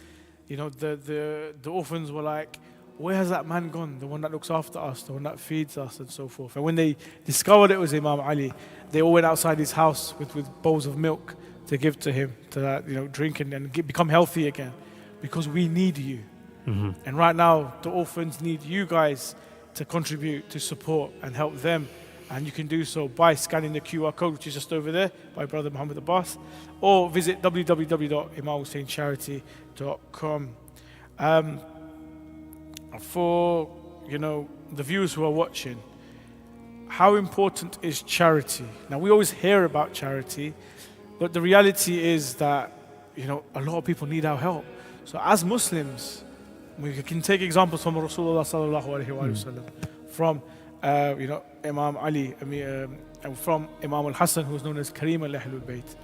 the orphans were like, where has that man gone? The one that looks after us, the one that feeds us, and so forth. And when they discovered it was Imam Ali, they all went outside his house with bowls of milk to give to him, to drink and become healthy again, because we need you. And right now, the orphans need you guys to contribute, to support and help them. And you can do so by scanning the QR code, which is just over there by Brother Muhammad Abbas, or visit www.imamhusseincharity.com. For the viewers who are watching, how important is charity? Now, we always hear about charity, but the reality is that a lot of people need our help. So as Muslims, we can take examples from Rasulullah sallallahu alaihi wasallam, from Imam Ali, and from Imam al-Hassan, who is known as Karim al-Ahlul Bayt.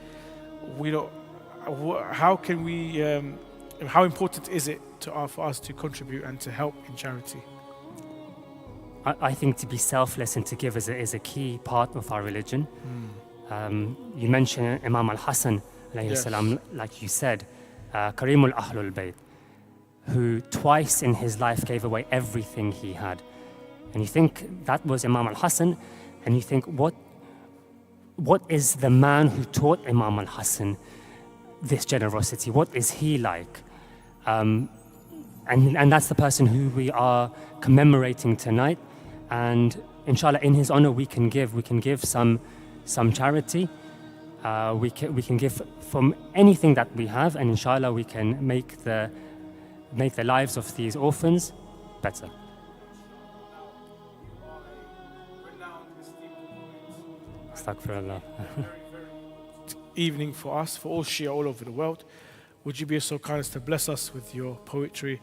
How important is it for us to contribute and to help in charity? I think to be selfless and to give is a key part of our religion. You mentioned Imam al-Hassan, alayhi salam, like you said, Karim al-Ahlul Bayt, who twice in his life gave away everything he had. And you think that was Imam al-Hassan, and you think, what is the man who taught Imam al-Hassan this generosity? What is he like? And that's the person who we are commemorating tonight. And inshallah, in his honor, we can give some charity. We can give from anything that we have, and inshallah, we can make the lives of these orphans better. Astaghfirullah. Evening for us, for all Shia all over the world. Would you be so kind as to bless us with your poetry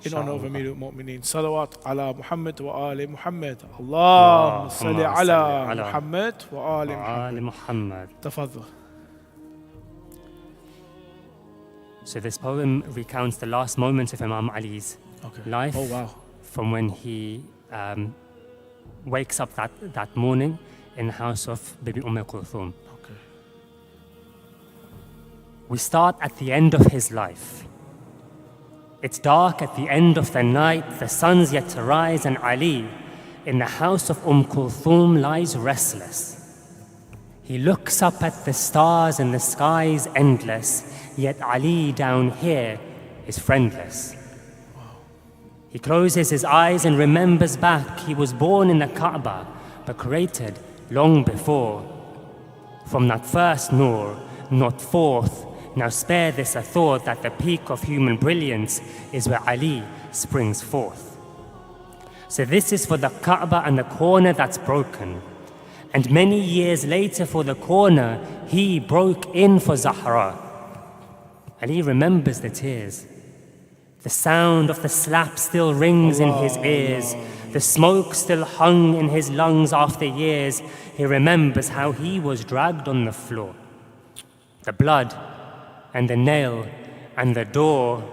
in honor of Amir al-Mu'mineen? Salawat ala Muhammad wa ali Muhammad. Allahumma salli ala Muhammad wa ali Muhammad. Tafadhal. So this poem recounts the last moments of Imam Ali's life. Oh wow. From when he wakes up that morning in the house of Bibi Kulthum. Okay. We start at the end of his life. It's dark at the end of the night, the sun's yet to rise, and Ali, in the house of Kulthum, lies restless. He looks up at the stars and the sky's endless, yet Ali down here is friendless. He closes his eyes and remembers back. He was born in the Kaaba, but created long before. From that first Noor, not fourth. Now spare this a thought that the peak of human brilliance is where Ali springs forth. So this is for the Kaaba and the corner that's broken. And many years later for the corner, he broke in for Zahra. Ali remembers the tears. The sound of the slap still rings in his ears. The smoke still hung in his lungs after years. He remembers how he was dragged on the floor. The blood and the nail and the door,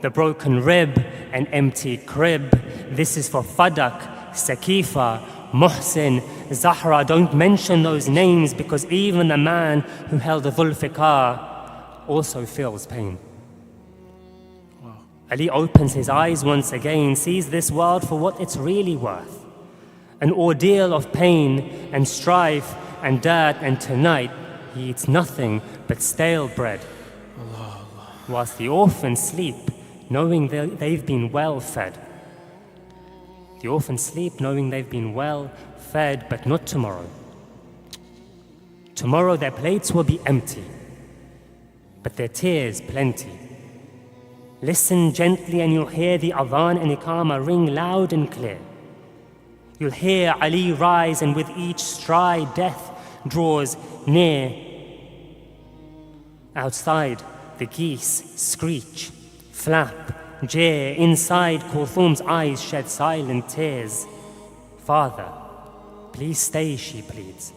the broken rib and empty crib. This is for Fadak, Sakifa, Muhsin, Zahra. Don't mention those names because even the man who held the Dhul-Fiqar also feels pain. Wow. Ali opens his eyes once again, sees this world for what it's really worth. An ordeal of pain and strife and dirt, and tonight he eats nothing but stale bread. Whilst the orphans sleep, knowing they've been well fed. The orphans sleep, knowing they've been well fed, but not tomorrow. Tomorrow their plates will be empty, but their tears plenty. Listen gently and you'll hear the adhan and iqamah ring loud and clear. You'll hear Ali rise, and with each stride death draws near. Outside, the geese screech, flap, jeer. Inside, Kulthum's eyes shed silent tears. Father, please stay, she pleads.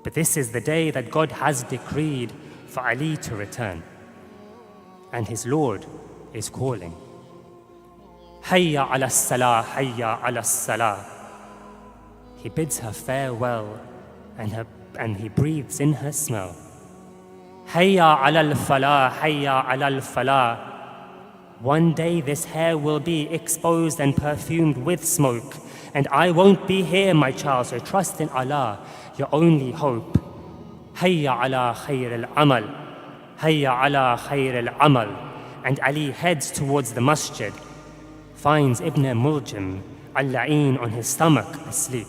But this is the day that God has decreed for Ali to return. And his Lord is calling. Hayya ala salah, hayya ala salah. He bids her farewell, and he breathes in her smell. Hayya ala al-falah, hayya ala al-falah. One day this hair will be exposed and perfumed with smoke, and I won't be here, my child, so trust in Allah, your only hope. Hayya ala khayr al-amal, hayya ala khayr al-amal. And Ali heads towards the masjid, finds Ibn Muljim al-La'in on his stomach asleep.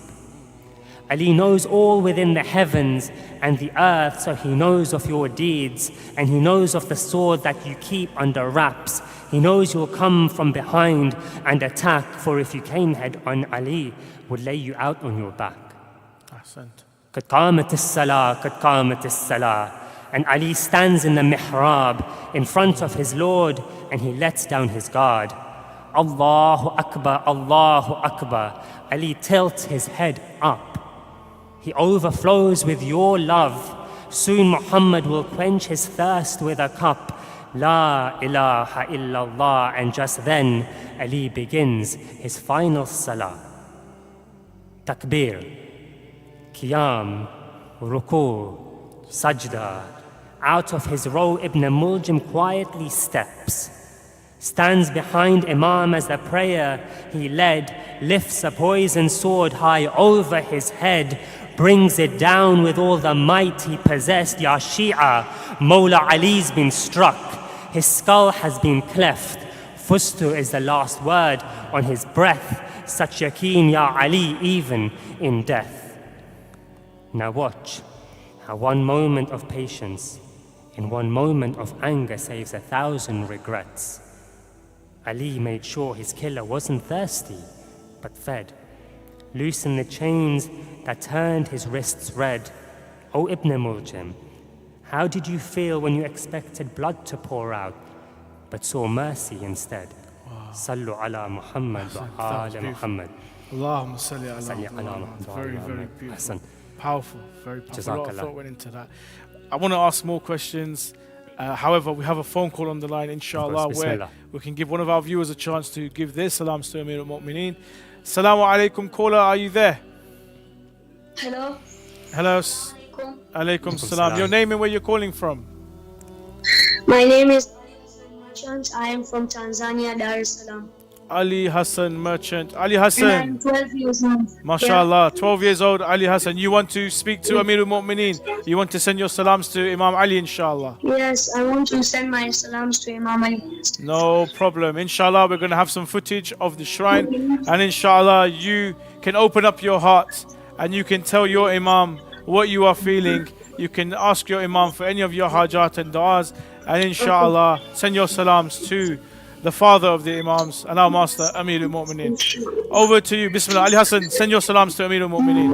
Ali knows all within the heavens and the earth, so he knows of your deeds, and he knows of the sword that you keep under wraps. He knows you'll come from behind and attack, for if you came head on, Ali would lay you out on your back. Qad qamat as-salah, qad qamat as-salah. And Ali stands in the mihrab in front of his Lord, and he lets down his guard. Allahu Akbar, Allahu Akbar. Ali tilts his head up. He overflows with your love. Soon Muhammad will quench his thirst with a cup. La ilaha illallah. And just then Ali begins his final salah. Takbir, qiyam, ruku, sajda. Out of his row, Ibn Muljim quietly steps, stands behind Imam as the prayer he led, lifts a poisoned sword high over his head, brings it down with all the might he possessed. Ya Shia, Mawla Ali's been struck, his skull has been cleft. Fustu is the last word on his breath, such yaqeen, Ya Ali, even in death. Now watch how one moment of patience in one moment of anger saves 1,000 regrets. Ali made sure his killer wasn't thirsty, but fed. Loosened the chains that turned his wrists red. O Ibn Muljim, how did you feel when you expected blood to pour out, but saw mercy instead? Sallu ala Muhammad wa ala Muhammad. Allahumma salli ala Muhammad. Very, very beautiful. Powerful, very powerful. A lot of thought went into that. I want to ask more questions. However, we have a phone call on the line, inshallah, where we can give one of our viewers a chance to give their salams to Amir al-Mu'mineen. Assalamu alaikum, caller, are you there? Hello. Hello. Alaikum salam. Your name and where you're calling from? My name is Merchant. I am from Tanzania, Dar es Salaam. Ali Hassan Merchant. Ali And I'm Hassan. 12 years old. MashaAllah. 12 years old, Ali Hassan. You want to speak to Amirul Mu'mineen? You want to send your salams to Imam Ali, inshallah? Yes, I want to send my salams to Imam Ali. No problem. Inshallah, we're going to have some footage of the shrine. And inshallah, you can open up your heart and you can tell your Imam what you are feeling. You can ask your Imam for any of your hajat and du'as. And inshallah, send your salams to the father of the Imams and our master, Amirul Mu'mineen. Over to you. Bismillah. Ali Hassan, send your salams to Amirul Mu'mineen.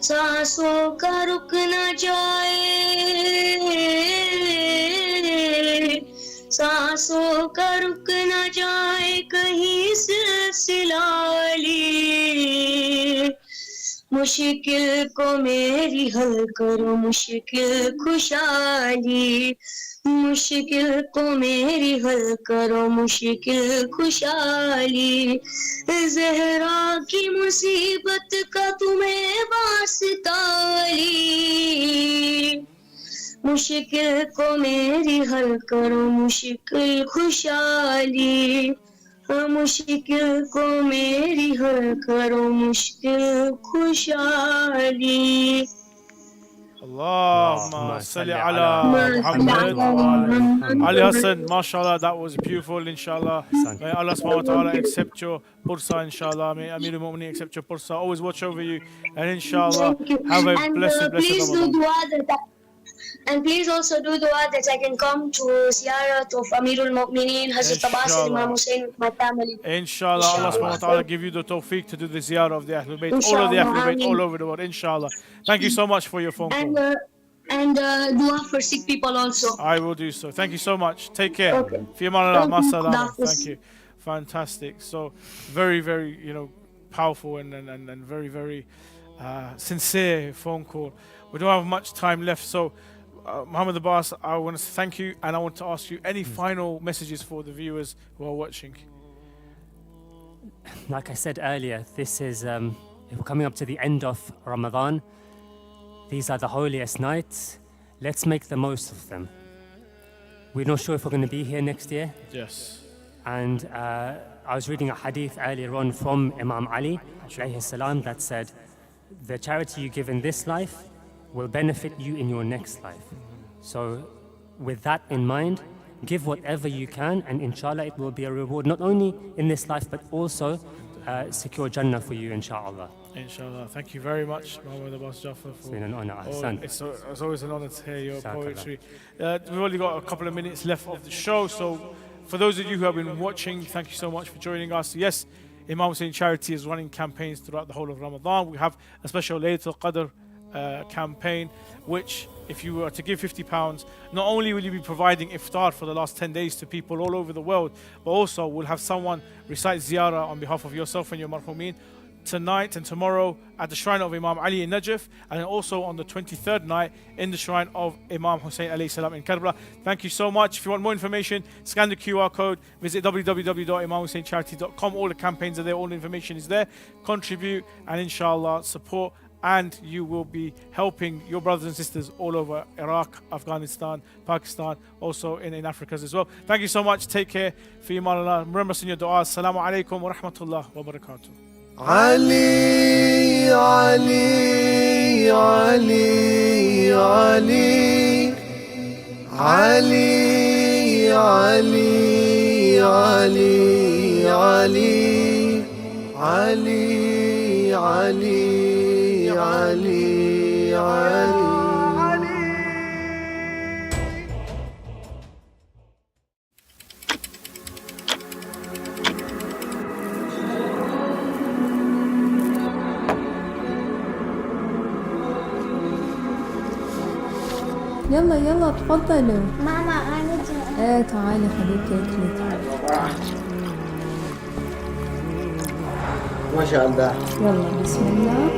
सांसों का रुक न जाए सांसों का रुक न जाए कहीं सिलसिला अली मुश्किल को मेरी हल करो मुश्किल खुशहाली मुश्किल को मेरी हल करो मुश्किल खुशहाली ज़हरा की मुसीबत का तुम्हें वास्ता अली मुश्किल को मेरी हल करो मुश्किल खुशहाली मुश्किल को मेरी हल करो मुश्किल खुशहाली Allahumma salli ala Muhammad. Ali Hassan, mashallah, that was beautiful, inshallah. May Allah subhanahu wa ta'ala accept your pursa, inshallah. May Amirul Mu'mineen accept your pursa. Always watch over you. And inshallah, have a blessed Ramadan. And please also do dua that I can come to ziyarat of Amirul Mu'mineen, Hazrat Abbas and Imam Hussein with my family. Inshallah, Allah subhanahu wa ta'ala give you the tawfiq to do the ziyarah of the Ahlul Bayt, all of the Ahlul Bayt, all over the world, inshallah. Thank you so much for your phone call. And dua for sick people also. I will do so. Thank you so much. Take care. Fi amanillah, ma salama. Thank you. Fantastic. So very, very, powerful and very, very sincere phone call. We don't have much time left, so Muhammad Abbas, I want to thank you and I want to ask you any final messages for the viewers who are watching. Like I said earlier, this is we're coming up to the end of Ramadan. These are the holiest nights. Let's make the most of them. We're not sure if we're going to be here next year. Yes. And I was reading a hadith earlier on from Imam Ali, alayhi salam, that said, the charity you give in this life will benefit you in your next life. So with that in mind, give whatever you can, and inshallah it will be a reward not only in this life but also secure Jannah for you, inshallah. Inshallah. Thank you very much, Muhammad Abbas Jaffer. It's been an honor. It's always an honor to hear your poetry. We've only got a couple of minutes left of the show, so for those of you who have been watching, thank you so much for joining us. Yes, Imam Hussein Charity is running campaigns throughout the whole of Ramadan. We have a special Laylatul Qadr campaign, which if you were to give £50, not only will you be providing iftar for the last 10 days to people all over the world, but also we'll have someone recite ziyarah on behalf of yourself and your marhumeen tonight and tomorrow at the shrine of Imam Ali in NAJAF, and also on the 23rd night in the shrine of Imam Hussein alayhi salam in Karbala. Thank you so much. If you want more information, scan the QR code, visit www.imamhussaincharity.com. All the campaigns are there, all the information is there. Contribute and inshallah support, and you will be helping your brothers and sisters all over Iraq, Afghanistan, Pakistan, also in Africa as well. Thank you so much. Take care. Fi amanillah. Remember us in your dua. Assalamu alaikum wa rahmatullah wa barakatuh. علي علي علي علي علي علي علي علي علي علي علي علي يلا يلا تفضلوا. ماما أنا جاي. ايه تعالي حبيبتي اكلي. يلا بسم الله.